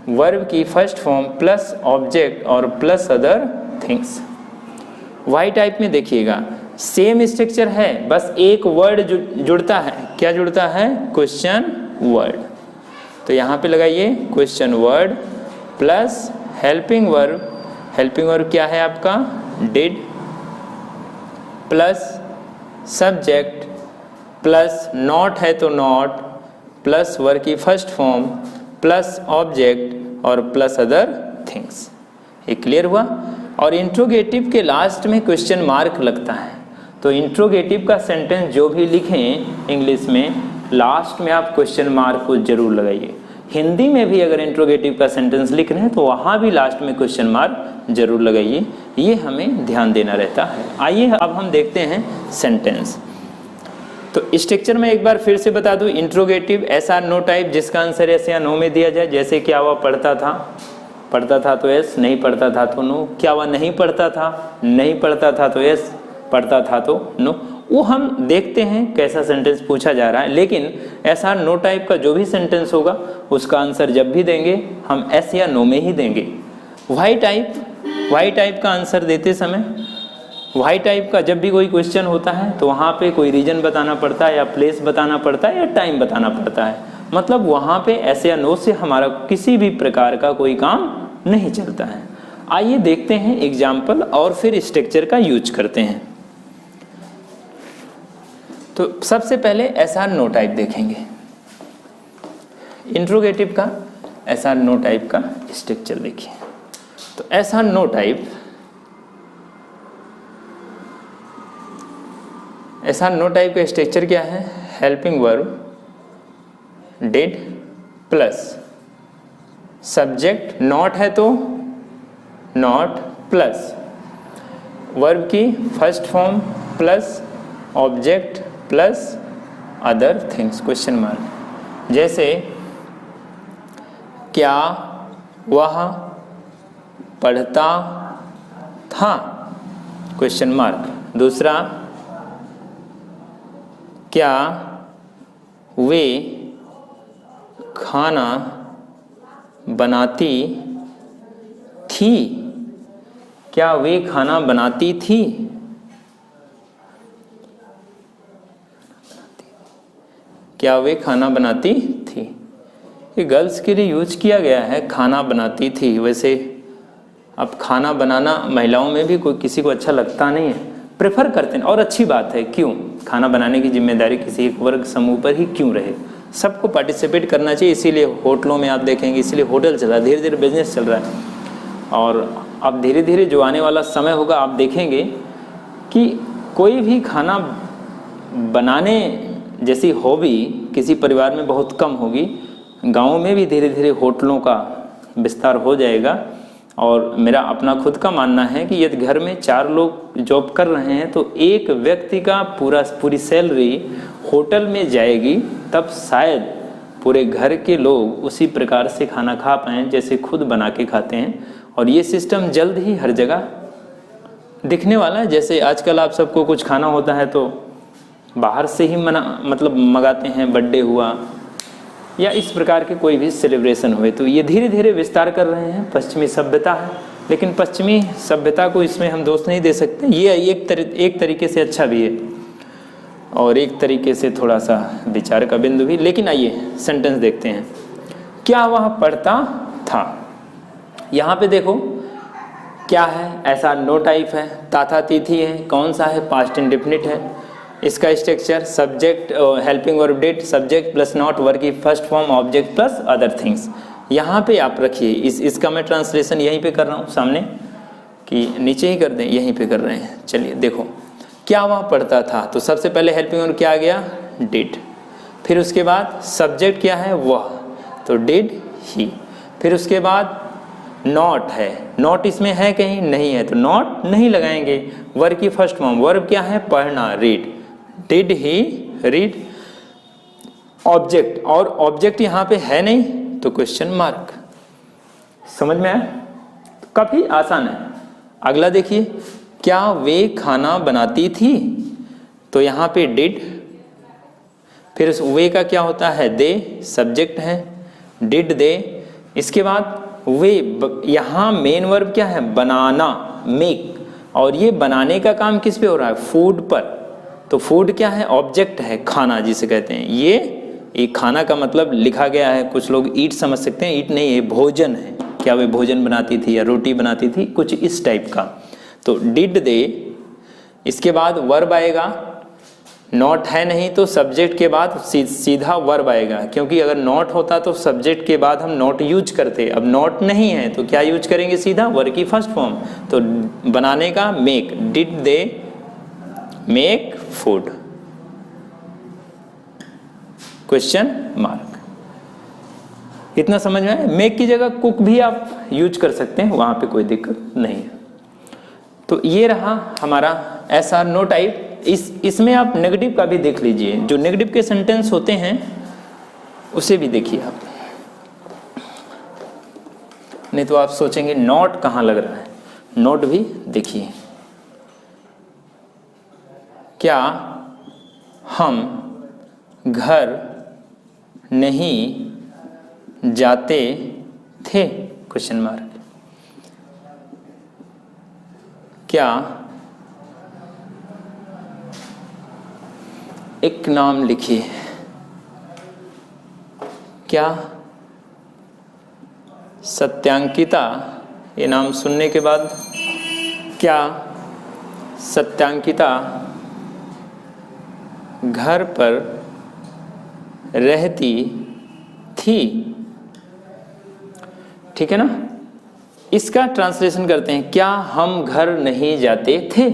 verb की फर्स्ट फॉर्म प्लस ऑब्जेक्ट और plus other things. Why type में देखिएगा सेम स्ट्रक्चर है, बस एक वर्ड जुड़ता है। क्या जुड़ता है? Question word. तो यहाँ पे लगाइए question word plus helping verb. Helping verb क्या है आपका? Did plus subject plus not है तो नॉट प्लस वर्ब की फर्स्ट फॉर्म प्लस ऑब्जेक्ट और प्लस अदर थिंग्स। ये क्लियर हुआ? और इंट्रोगेटिव के लास्ट में क्वेश्चन मार्क लगता है। तो इंट्रोगेटिव का सेंटेंस जो भी लिखें इंग्लिश में, लास्ट में आप क्वेश्चन मार्क को जरूर लगाइए। हिंदी में भी अगर इंट्रोगेटिव का सेंटेंस लिख रहे हैं तो वहाँ भी लास्ट में क्वेश्चन मार्क जरूर लगाइए, ये हमें ध्यान देना रहता है। आइए अब हम देखते हैं सेंटेंस। तो स्ट्रक्चर में एक बार फिर से बता दूं, interrogative yes or no type, जिसका आंसर एस या नो में दिया जाए। जैसे क्या वह पढ़ता था तो एस, नहीं पढ़ता था तो नो। क्या वह नहीं पढ़ता था, नहीं पढ़ता था तो एस, पढ़ता था तो नो। वो हम देखते हैं कैसा सेंटेंस पूछा जा रहा है, लेकिन एस आर नो टाइप का जो भी सेंटेंस होगा उसका आंसर जब भी देंगे हम एस या नो में ही देंगे। वाई टाइप का आंसर देते समय, वाई टाइप का जब भी कोई क्वेश्चन होता है तो वहाँ पे कोई रीजन बताना पड़ता है, या प्लेस बताना पड़ता है, या टाइम बताना पड़ता है। मतलब वहाँ पे एस या नो से हमारा किसी भी प्रकार का कोई काम नहीं चलता है। आइए देखते हैं एग्जाम्पल और फिर स्ट्रक्चर का यूज करते हैं। तो सबसे पहले एस आर नो टाइप देखेंगे। इंट्रोगेटिव का एस आर नो टाइप का स्ट्रक्चर देखिए। तो yes or no type, yes or no type का स्ट्रक्चर क्या है? Helping verb did plus subject, not है तो नॉट प्लस वर्ब की first form plus object plus other things, question mark. जैसे क्या वह पढ़ता था, क्वेश्चन मार्क। दूसरा, क्या वे खाना बनाती थी, क्या वे खाना बनाती थी। क्या वे खाना बनाती थी, ये गर्ल्स के लिए यूज किया गया है, खाना बनाती थी। वैसे अब खाना बनाना महिलाओं में भी कोई किसी को अच्छा लगता नहीं है, प्रेफर करते हैं, और अच्छी बात है। क्यों? खाना बनाने की जिम्मेदारी किसी एक वर्ग समूह पर ही क्यों रहे, सबको पार्टिसिपेट करना चाहिए। इसीलिए होटलों में आप देखेंगे, इसीलिए होटल चल रहा है, धीरे धीरे बिजनेस चल रहा है। और अब धीरे धीरे जो आने वाला समय होगा आप देखेंगे कि कोई भी खाना बनाने जैसी हॉबी किसी परिवार में बहुत कम होगी। गाँव में भी धीरे धीरे होटलों का विस्तार हो जाएगा। और मेरा अपना खुद का मानना है कि यदि घर में 4 लोग जॉब कर रहे हैं तो एक व्यक्ति का पूरी सैलरी होटल में जाएगी, तब शायद पूरे घर के लोग उसी प्रकार से खाना खा पाएँ जैसे खुद बना के खाते हैं। और ये सिस्टम जल्द ही हर जगह दिखने वाला है। जैसे आजकल आप सबको कुछ खाना होता है तो बाहर से ही मंगाते हैं, बर्थडे हुआ या इस प्रकार के कोई भी सेलिब्रेशन हुए, तो ये धीरे धीरे विस्तार कर रहे हैं। पश्चिमी सभ्यता है, लेकिन पश्चिमी सभ्यता को इसमें हम दोष नहीं दे सकते। ये एक तरीके से अच्छा भी है और एक तरीके से थोड़ा सा विचार का बिंदु भी। लेकिन आइए सेंटेंस देखते हैं। क्या वह पढ़ता था? यहाँ पे देखो क्या है, ऐसा नो टाइप है, ताथा तिथि है, कौन सा है, पास्ट इंडेफिनिट है। इसका structure subject helping verb did, subject plus not, verb की first form, object plus other things. यहाँ पे आप रखिए, इसका मैं ट्रांसलेशन यहीं पे कर रहा हूँ सामने, कि नीचे ही कर दें, यहीं पे कर रहे हैं। चलिए देखो, क्या वह पढ़ता था, तो सबसे पहले हेल्पिंग वर्ब क्या आ गया, डिड। फिर उसके बाद सब्जेक्ट क्या है, वह, तो डिड ही। फिर उसके बाद नॉट है, नॉट इसमें है कहीं, नहीं है, तो नॉट नहीं लगाएंगे। वर्ब की फर्स्ट फॉर्म, वर्ब क्या है, पढ़ना, read, did he read. Object, और ऑब्जेक्ट यहाँ पे है नहीं, तो क्वेश्चन मार्क। समझ में आया? तो काफी आसान है। अगला देखिए, क्या वे खाना बनाती थी, तो यहाँ पे डिड। फिर उस वे का क्या होता है, दे, सब्जेक्ट है, डिड दे। इसके बाद वे, यहाँ मेन वर्ब क्या है, बनाना, मेक, और ये बनाने का काम किस पे हो रहा है, फूड पर। तो फूड क्या है, ऑब्जेक्ट है, खाना जिसे कहते हैं। ये खाना का मतलब लिखा गया है, कुछ लोग ईट समझ सकते हैं, ईट नहीं है, भोजन है। क्या वे भोजन बनाती थी या रोटी बनाती थी, कुछ इस टाइप का। तो डिड दे। इसके बाद वर्ब आएगा, नॉट है नहीं तो सब्जेक्ट के बाद सीधा वर्ब आएगा, क्योंकि अगर नॉट होता तो सब्जेक्ट के बाद हम नॉट यूज करते। अब नॉट नहीं है तो क्या यूज करेंगे, सीधा वर्ब की फर्स्ट फॉर्म। तो बनाने का make, did they make food, question mark. इतना समझ में आया? मेक की जगह कुक भी आप यूज कर सकते हैं, वहां पे कोई दिक्कत नहीं है। तो ये रहा हमारा SR नो टाइप। इसमें आप नेगेटिव का भी देख लीजिए, जो नेगेटिव के सेंटेंस होते हैं उसे भी देखिए आप, नहीं तो आप सोचेंगे नॉट कहाँ लग रहा है। नोट भी देखिए, क्या हम घर नहीं जाते थे, क्वेश्चन मार्क। क्या, एक नाम लिखिए, क्या सत्यांकिता, ये नाम सुनने के बाद क्या सत्यांकिता घर पर रहती थी? ठीक है ना? इसका ट्रांसलेशन करते हैं, क्या हम घर नहीं जाते थे।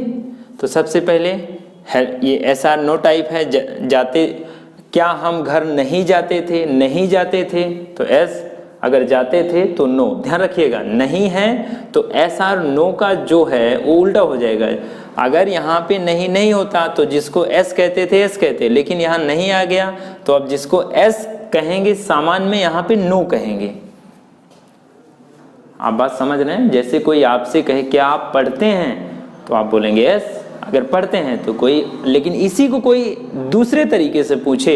तो सबसे पहले ये SR नो टाइप है, जाते, क्या हम घर नहीं जाते थे, नहीं जाते थे तो S, अगर जाते थे तो नो। ध्यान रखिएगा, नहीं है तो SR नो का जो है वो उल्टा हो जाएगा। अगर यहाँ पे नहीं नहीं होता तो जिसको S कहते थे S कहते, लेकिन यहाँ नहीं आ गया तो अब जिसको S कहेंगे सामान में यहाँ पे नो कहेंगे। आप बात समझ रहे हैं? जैसे कोई आपसे कहे क्या आप पढ़ते हैं, तो आप बोलेंगे यस, अगर पढ़ते हैं तो कोई, लेकिन इसी को कोई दूसरे तरीके से पूछे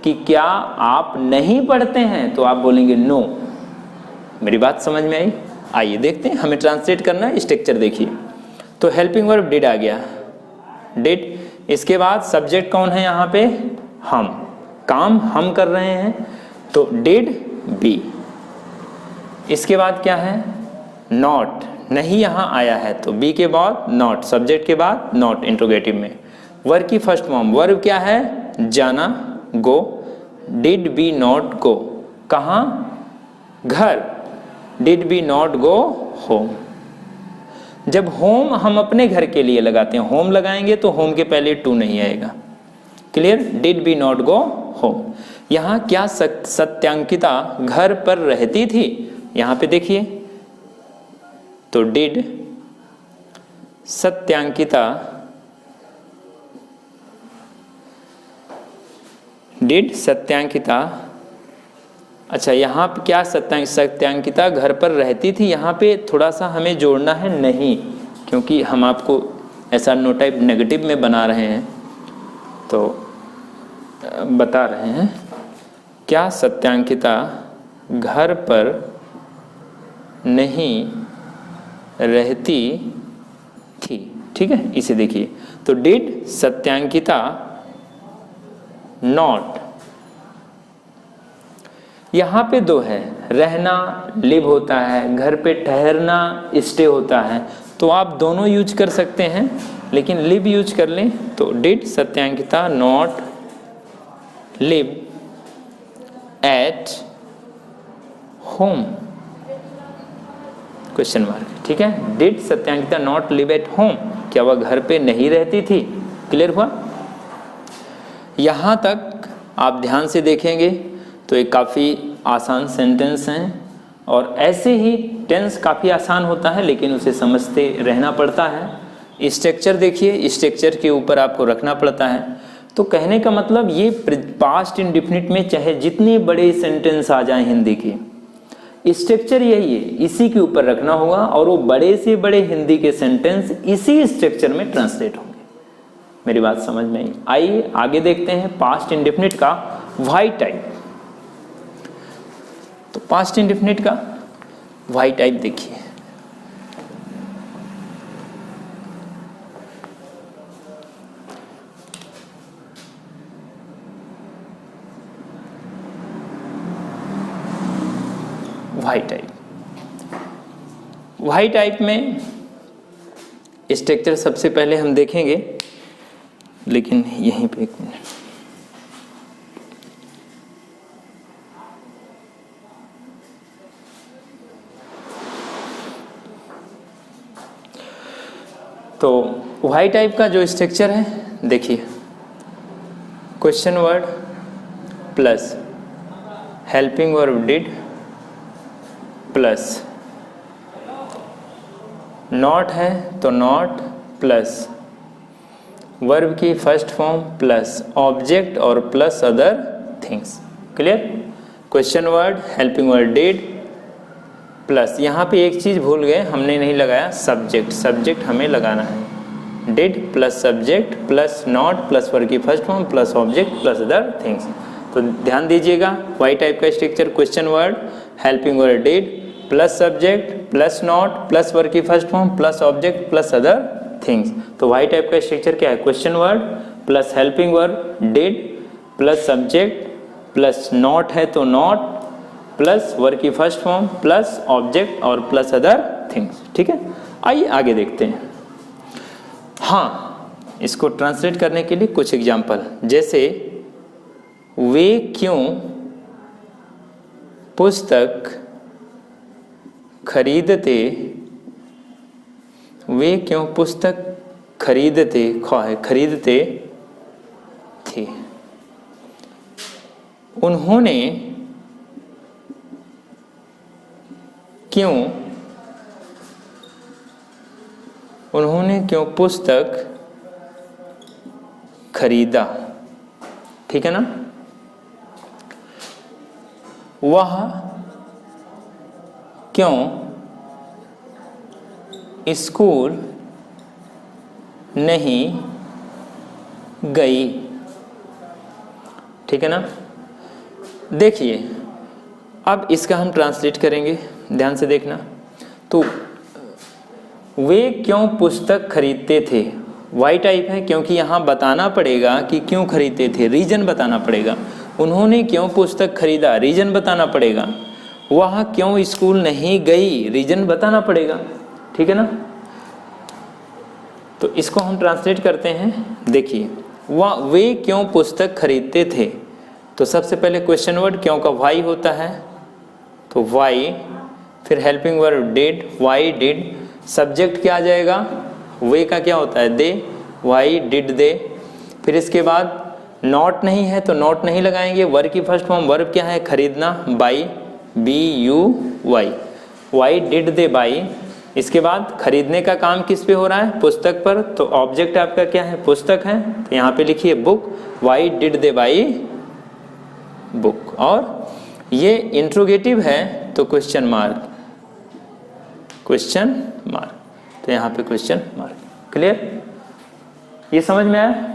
कि क्या आप नहीं पढ़ते हैं, तो आप बोलेंगे नो। मेरी बात समझ में आई? आइए देखते हैं, हमें ट्रांसलेट करना है। स्ट्रक्चर देखिए, तो हेल्पिंग वर्ब डिड आ गया, डिड। इसके बाद सब्जेक्ट कौन है यहाँ पे, हम, काम हम कर रहे हैं तो डिड बी। इसके बाद क्या है, नॉट, नहीं यहाँ आया है तो बी के बाद नॉट, सब्जेक्ट के बाद नॉट इंट्रोगेटिव में। वर्ब की फर्स्ट फॉर्म, वर्ब क्या है, जाना, go, did he not go, कहाँ, घर, did he not go home. जब होम हम अपने घर के लिए लगाते हैं, होम लगाएंगे तो होम के पहले टू नहीं आएगा। Clear? Did he not go home. यहाँ क्या सत्यांकिता घर पर रहती थी, यहाँ पे देखिए, तो डिड सत्यांकिता, डिड सत्यांकिता, अच्छा यहाँ पे क्या सत्यांकिता घर पर रहती थी, यहाँ पे थोड़ा सा हमें जोड़ना है नहीं, क्योंकि हम आपको ऐसा नो टाइप नेगेटिव में बना रहे हैं तो बता रहे हैं, क्या सत्यांकिता घर पर नहीं रहती थी। ठीक है, इसे देखिए, तो डिड सत्यांकिता नॉट, यहाँ पे दो है, रहना लिव होता है, घर पे ठहरना स्टे होता है, तो आप दोनों यूज कर सकते हैं, लेकिन लिव यूज कर लें तो did Satyankita not live at home, question mark. ठीक है, did Satyankita not live at home, क्या वह घर पे नहीं रहती थी। क्लियर हुआ। यहाँ तक आप ध्यान से देखेंगे तो एक काफ़ी आसान सेंटेंस हैं, और ऐसे ही टेंस काफ़ी आसान होता है लेकिन उसे समझते रहना पड़ता है। स्ट्रक्चर देखिए, स्ट्रक्चर के ऊपर आपको रखना पड़ता है। तो कहने का मतलब ये पास्ट इंडेफिनिट में चाहे जितने बड़े सेंटेंस आ जाएं हिंदी के, स्ट्रक्चर यही है, इसी के ऊपर रखना होगा, और वो बड़े से बड़े हिंदी के सेंटेंस इसी स्ट्रक्चर में ट्रांसलेट होंगे। मेरी बात समझ में आई। आइए आगे देखते हैं पास्ट इंडेफिनिट का वाई टाइप। तो पास्ट इंडेफिनिट का वाई टाइप देखिए, वाई टाइप। वाई टाइप में स्ट्रक्चर सबसे पहले हम देखेंगे, लेकिन यहीं पे एक मिनट, तो वाई टाइप का जो स्ट्रक्चर है देखिए, question word plus helping verb did plus not है तो नॉट प्लस वर्ब की फर्स्ट फॉर्म प्लस ऑब्जेक्ट और plus other things. Clear. Question word helping word did plus, यहाँ पे एक चीज़ भूल गए, हमने नहीं लगाया सब्जेक्ट, सब्जेक्ट हमें लगाना है। Did plus subject plus not plus verb की first form plus object plus other things. तो ध्यान दीजिएगा, वाई टाइप का structure question word helping word did plus subject plus not plus verb की first form plus object plus other things. तो why type का structure क्या है, question word plus helping verb did plus subject plus not है तो not plus verb की first form plus object और plus other things. ठीक है, आइए आगे देखते हैं। हाँ, इसको ट्रांसलेट करने के लिए कुछ एग्जाम्पल, जैसे वे क्यों पुस्तक खरीदते, वे क्यों पुस्तक खरीदते, खरीदते थे। उन्होंने क्यों पुस्तक खरीदा। ठीक है ना। वह क्यों स्कूल नहीं गई। ठीक है ना। देखिए, अब इसका हम ट्रांसलेट करेंगे, ध्यान से देखना। तो वे क्यों पुस्तक खरीदते थे, वाई टाइप है, क्योंकि यहाँ बताना पड़ेगा कि क्यों खरीदते थे, रीजन बताना पड़ेगा। उन्होंने क्यों पुस्तक खरीदा, रीजन बताना पड़ेगा। वह क्यों स्कूल नहीं गई, रीजन बताना पड़ेगा। ठीक है ना। तो इसको हम ट्रांसलेट करते हैं। देखिए, वे क्यों पुस्तक खरीदते थे, तो सबसे पहले क्वेश्चन वर्ड क्यों का वाई होता है, तो वाई, फिर helping verb did, why did, subject क्या आ जाएगा, वे का क्या होता है, दे, वाई डिड दे। फिर इसके बाद नॉट नहीं है तो नॉट नहीं लगाएंगे, वर्ब की फर्स्ट फॉर्म, वर्ब क्या है, खरीदना, buy, B U Y, why did they buy. इसके बाद खरीदने का काम किस पे हो रहा है, पुस्तक पर, तो ऑब्जेक्ट आपका क्या है, पुस्तक है, तो यहाँ पे लिखिए book, Y did they by book. और ये इंट्रोगेटिव है तो क्वेश्चन मार्क, क्वेश्चन मार्क, तो यहाँ पे क्वेश्चन मार्क। क्लियर, ये समझ में आया।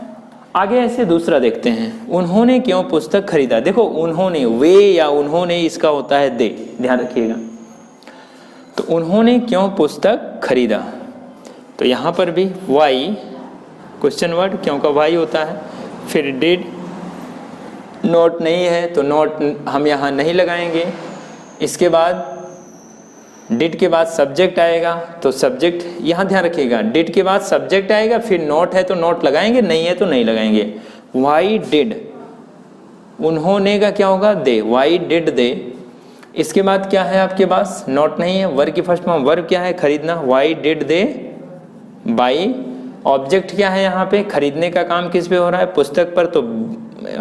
आगे ऐसे दूसरा देखते हैं, उन्होंने क्यों पुस्तक खरीदा। देखो, उन्होंने, वे या उन्होंने, इसका होता है दे, ध्यान रखिएगा। तो उन्होंने क्यों पुस्तक खरीदा, तो यहाँ पर भी वाई क्वेश्चन वर्ड, क्यों का वाई होता है। फिर डिड, नोट नहीं है तो नोट हम यहाँ नहीं लगाएंगे। इसके बाद डिड के बाद सब्जेक्ट आएगा तो सब्जेक्ट, यहाँ ध्यान रखिएगा, डिड के बाद सब्जेक्ट आएगा, फिर नोट है तो नोट लगाएंगे, नहीं है तो नहीं लगाएंगे। वाई डिड, उन्होंने का क्या होगा, दे, वाई डिड दे। इसके बाद क्या है आपके पास, नोट नहीं है, वर्ब की फर्स्ट फॉर्म, वर्ब क्या है, खरीदना, Y did they by. Object क्या है यहाँ पे, खरीदने का काम किस पे हो रहा है, पुस्तक पर, तो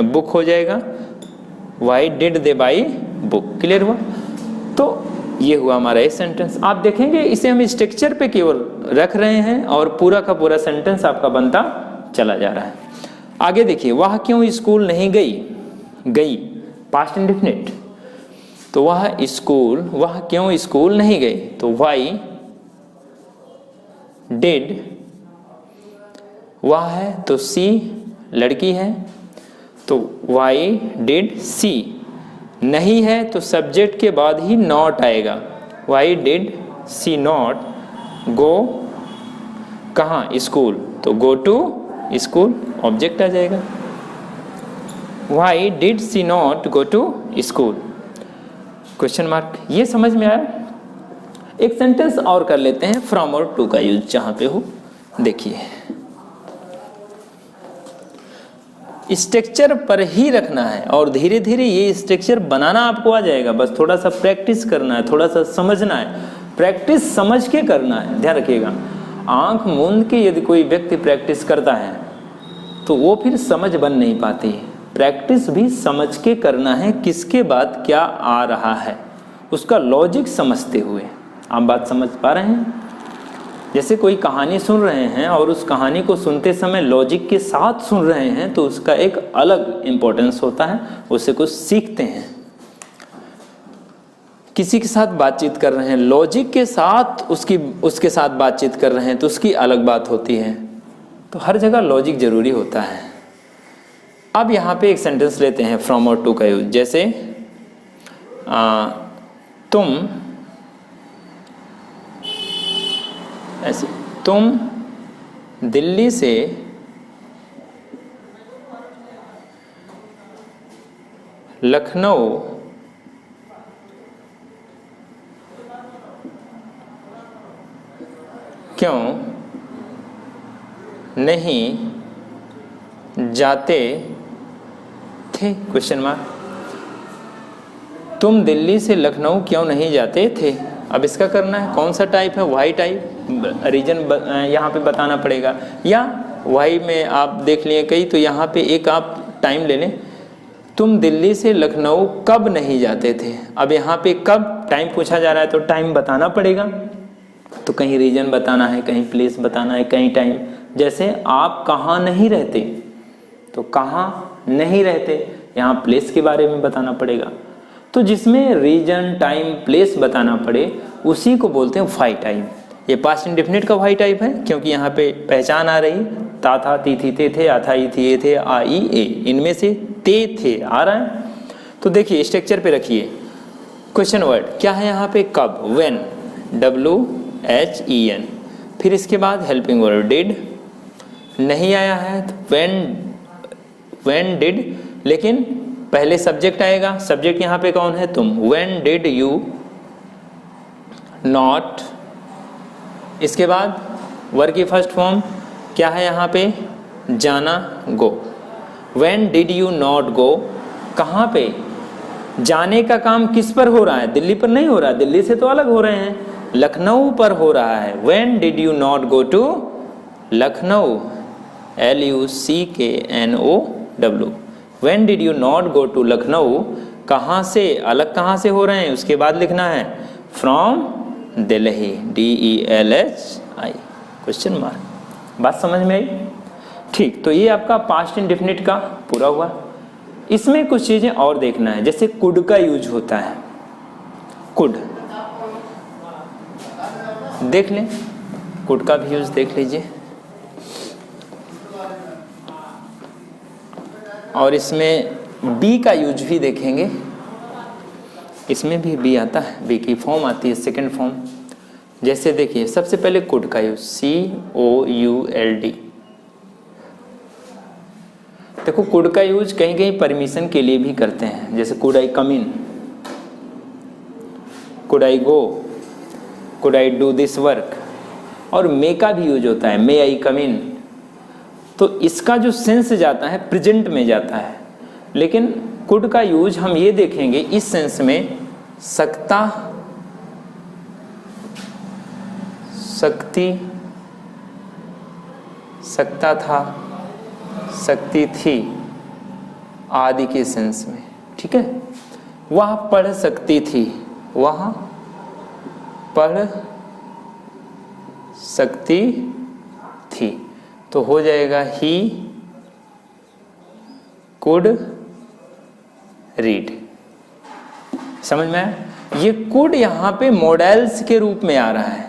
बुक हो जाएगा, why did they by book. Clear हुआ। तो ये हुआ हमारा एक सेंटेंस। आप देखेंगे इसे हम स्ट्रक्चर पे केवल रख रहे हैं और पूरा का पूरा सेंटेंस आपका बनता चला जा रहा है। आगे देखिए, वह क्यों स्कूल नहीं गई, गई पास्ट इंडेफिनिट, तो वह क्यों स्कूल नहीं गई, तो वाई डिड, वह है तो सी लड़की है, तो वाई डिड सी, नहीं है तो सब्जेक्ट के बाद ही नॉट आएगा, why did she not go कहाँ, स्कूल, तो गो टू स्कूल, ऑब्जेक्ट आ जाएगा, why did she not go to school, question mark. ये समझ में आया। एक सेंटेंस और कर लेते हैं, फ्रॉम और टू का यूज जहां पे हो। देखिए स्ट्रक्चर पर ही रखना है और धीरे धीरे ये स्ट्रक्चर बनाना आपको आ जाएगा, बस थोड़ा सा प्रैक्टिस करना है, थोड़ा सा समझना है, प्रैक्टिस समझ के करना है। ध्यान रखिएगा, आंख मूंद के यदि कोई व्यक्ति प्रैक्टिस करता है तो वो फिर समझ बन नहीं पाती। प्रैक्टिस भी समझ के करना है, किसके बाद क्या आ रहा है उसका लॉजिक समझते हुए। आप बात समझ पा रहे हैं। जैसे कोई कहानी सुन रहे हैं और उस कहानी को सुनते समय लॉजिक के साथ सुन रहे हैं तो उसका एक अलग इम्पोर्टेंस होता है, उससे कुछ सीखते हैं। किसी के साथ बातचीत कर रहे हैं, लॉजिक के साथ उसके साथ बातचीत कर रहे हैं तो उसकी अलग बात होती है। तो हर जगह लॉजिक जरूरी होता है। अब यहाँ पे एक सेंटेंस लेते हैं फ्रॉम और टू का यूज। जैसे तुम दिल्ली से लखनऊ क्यों नहीं जाते थे, क्वेश्चन मार्क। तुम दिल्ली से लखनऊ क्यों नहीं जाते थे। अब इसका करना है कौन सा टाइप है, वाई टाइप, रीजन यहाँ पे बताना पड़ेगा, या वाई में आप देख लिए कई, तो यहाँ पे एक आप टाइम ले लें। तुम दिल्ली से लखनऊ कब नहीं जाते थे। अब यहाँ पे कब टाइम पूछा जा रहा है तो टाइम बताना पड़ेगा, तो कहीं रीजन बताना है, कहीं प्लेस बताना है, कहीं टाइम। जैसे आप कहाँ नहीं रहते, तो कहाँ नहीं रहते, यहाँ प्लेस के बारे में बताना पड़ेगा। तो जिसमें रीजन, टाइम, प्लेस बताना पड़े उसी को बोलते हैं वाई टाइप। ये पास्ट इंडेफिनिट का वाई टाइप है, क्योंकि यहाँ पे पहचान आ रही, ता था, ती थी, ते थे, आ था, ई थी, ए थे, आ ई ए, इनमें से ते थे आ रहा है। तो देखिए स्ट्रक्चर पे रखिए, क्वेश्चन वर्ड क्या है यहाँ पे, कब, व्हेन, WHEN, फिर इसके बाद हेल्पिंग वर्ड डिड, नहीं आया है तो व्हेन डिड, लेकिन पहले सब्जेक्ट आएगा, सब्जेक्ट यहाँ पे कौन है, तुम, व्हेन डिड यू नॉट, इसके बाद वर्ब की फर्स्ट फॉर्म क्या है यहाँ पे, जाना, go, when did you not go, कहाँ पे, जाने का काम किस पर हो रहा है, दिल्ली पर नहीं हो रहा, दिल्ली से तो अलग हो रहे हैं, लखनऊ पर हो रहा है। When did you not go to Lucknow, LUCKNOW, when did you not go to Lucknow, कहाँ से, अलग कहाँ से हो रहे हैं, उसके बाद लिखना है from Delhi, DELHI, question mark. बात समझ में आई। ठीक, तो ये आपका पास्ट इंडेफिनिट का पूरा हुआ। इसमें कुछ चीजें और देखना है, जैसे कुड का यूज होता है, कुड देख लें, कुड का भी यूज देख लीजिए। और इसमें बी का यूज भी देखेंगे, इसमें भी बी आता है, बी की फॉर्म आती है, सेकंड फॉर्म। जैसे देखिए सबसे पहले कुड का यूज, COULD। देखो कुड का यूज कहीं कहीं परमिशन के लिए भी करते हैं, जैसे could I come in, could I go, could I do this work. और मे का भी यूज होता है, मे आई कम इन। तो इसका जो सेंस जाता है प्रेजेंट में जाता है, लेकिन कुड का यूज हम ये देखेंगे इस सेंस में, सकता, सकती, सकता था, सकती थी आदि के सेंस में, ठीक है। वह पढ़ सकती थी, वह पढ़ सकती थी, तो हो जाएगा ही कुड रीड। समझ में आया? ये कुड यहाँ पे मॉडल्स के रूप में आ रहा है,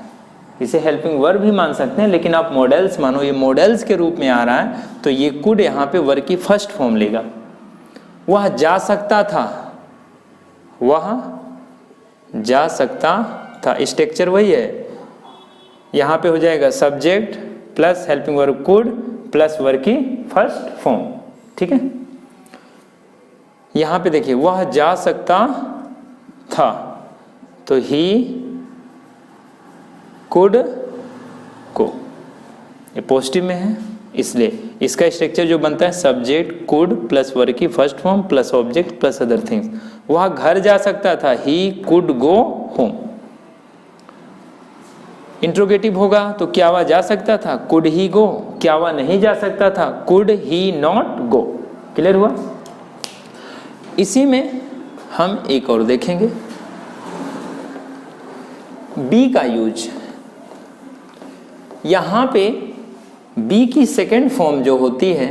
इसे हेल्पिंग वर्ब भी मान सकते हैं, लेकिन आप मॉडल्स मानो, ये मॉडल्स के रूप में आ रहा है, तो ये कुड यहाँ पे वर्ब की फर्स्ट फॉर्म लेगा। वह जा सकता था, वह जा सकता था, स्ट्रक्चर वही है। यहाँ पे हो जाएगा subject plus helping verb could plus verb की फर्स्ट फॉर्म, ठीक है। यहाँ पे देखिए वह जा सकता था, तो ही कुड को, ये पॉजिटिव में है, इसलिए इसका स्ट्रक्चर जो बनता है सब्जेक्ट कुड प्लस वर्ब की first form plus object plus other things. वह घर जा सकता था, he could go home. Interrogative होगा तो क्या वह जा सकता था, कुड ही गो। क्या वह नहीं जा सकता था, could he not go. Clear हुआ? इसी में हम एक और देखेंगे, बी का यूज। यहां पे बी की सेकेंड फॉर्म जो होती है,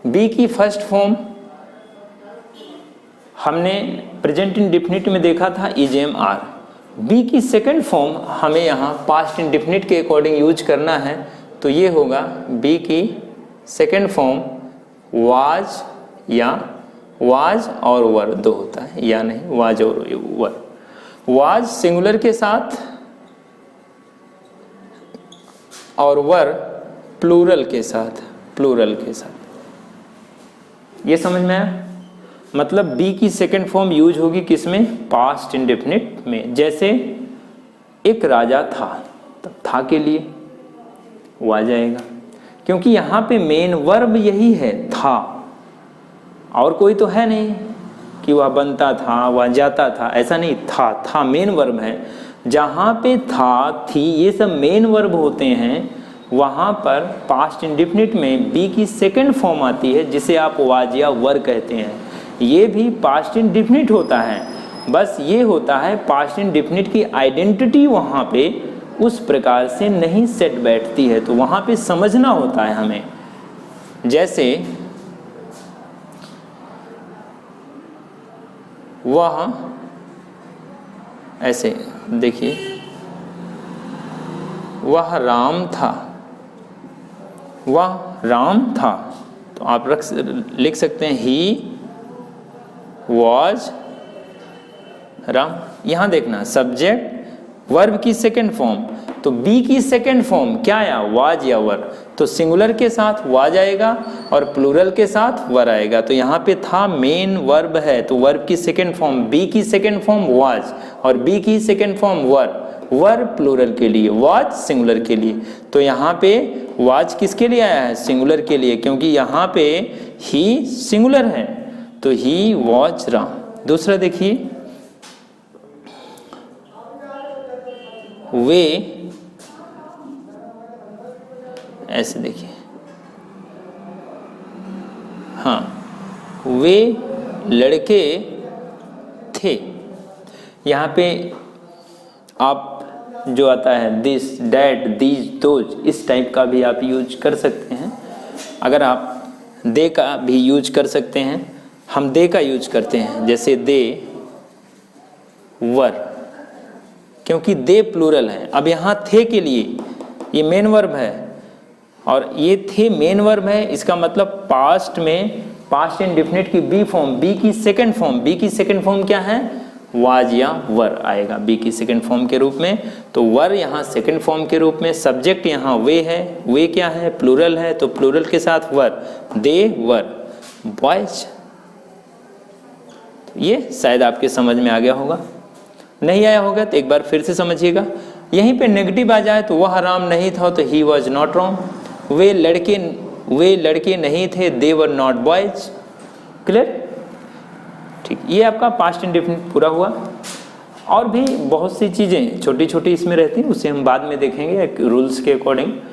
बी की फर्स्ट फॉर्म हमने प्रेजेंट इंडेफिनिट में देखा था इजेम आर। बी की सेकेंड फॉर्म हमें यहाँ पास्ट इंडेफिनिट के अकॉर्डिंग यूज करना है, तो ये होगा बी की सेकेंड फॉर्म वाज, या वाज और वर दो होता है, या नहीं वाज और वर। वाज सिंगुलर के साथ और वर प्लूरल के साथ, प्लूरल के साथ। ये समझ में आया? मतलब बी की सेकेंड फॉर्म यूज होगी किसमें, पास्ट इंडेफिनिट में। जैसे एक राजा था, तब था के लिए वो आ जाएगा, क्योंकि यहाँ पे मेन वर्ब यही है था, और कोई तो है नहीं कि वह बनता था, वह जाता था, ऐसा नहीं। था मेन वर्ब है। जहाँ पे था, थी, ये सब मेन वर्ब होते हैं, वहाँ पर पास्ट इंडेफिनिट में बी की सेकेंड फॉर्म आती है, जिसे आप वाज या वर कहते हैं। ये भी पास्ट इंडेफिनिट होता है, बस ये होता है पास्ट इंडेफिनिट की आइडेंटिटी वहाँ पे उस प्रकार से नहीं सेट बैठती है, तो वहाँ पे समझना होता है हमें। जैसे वह, ऐसे देखिए, वह राम था, वह राम था, तो आप लिख सकते हैं ही वॉज राम। यहां देखना सब्जेक्ट वर्ब की सेकेंड फॉर्म, तो बी की सेकेंड फॉर्म क्या आया, वाज या वर। तो सिंगुलर के साथ वाज आएगा और प्लूरल के साथ वर आएगा। तो यहाँ पे था मेन वर्ब है, तो वर्ब की सेकेंड फॉर्म, बी की सेकेंड फॉर्म वाज और बी की सेकेंड फॉर्म वर। वर प्लूरल के लिए, वाज सिंगुलर के लिए। तो यहाँ पे वाज किसके लिए आया है, सिंगुलर के लिए, क्योंकि यहाँ पे ही सिंगुलर है, तो ही वॉज राम। दूसरा देखिए, वे, ऐसे देखिए, हाँ, वे लड़के थे। यहाँ पे आप जो आता है दिस, डैट, दीज, दोज, इस टाइप का भी आप यूज कर सकते हैं। अगर आप दे का भी यूज कर सकते हैं, हम दे का यूज करते हैं, जैसे दे वर, क्योंकि दे प्लूरल है। अब यहाँ थे के लिए ये मेन वर्ब है और ये थे मेन वर्ब है, इसका मतलब पास्ट में पास्ट इंडेफिनिट की बी फॉर्म, बी की सेकंड फॉर्म, बी की सेकंड फॉर्म क्या है, वाज या वर आएगा बी की सेकंड फॉर्म के रूप में। तो वर यहाँ सेकंड फॉर्म के रूप में, सब्जेक्ट यहाँ वे है, वे क्या है, प्लूरल है, तो प्लूरल के साथ वर, दे वर बॉयज। ये शायद आपके समझ में आ गया होगा, नहीं आया होगा तो एक बार फिर से समझिएगा। यहीं पे नेगेटिव आ जाए तो वह हराम नहीं था, तो ही वॉज नॉट रॉन्ग। वे लड़के नहीं थे, दे वर नॉट बॉयज। क्लियर? ठीक, ये आपका पास्ट इंडेफिनिट पूरा हुआ। और भी बहुत सी चीज़ें छोटी छोटी इसमें रहती हैं, उसे हम बाद में देखेंगे एक रूल्स के अकॉर्डिंग।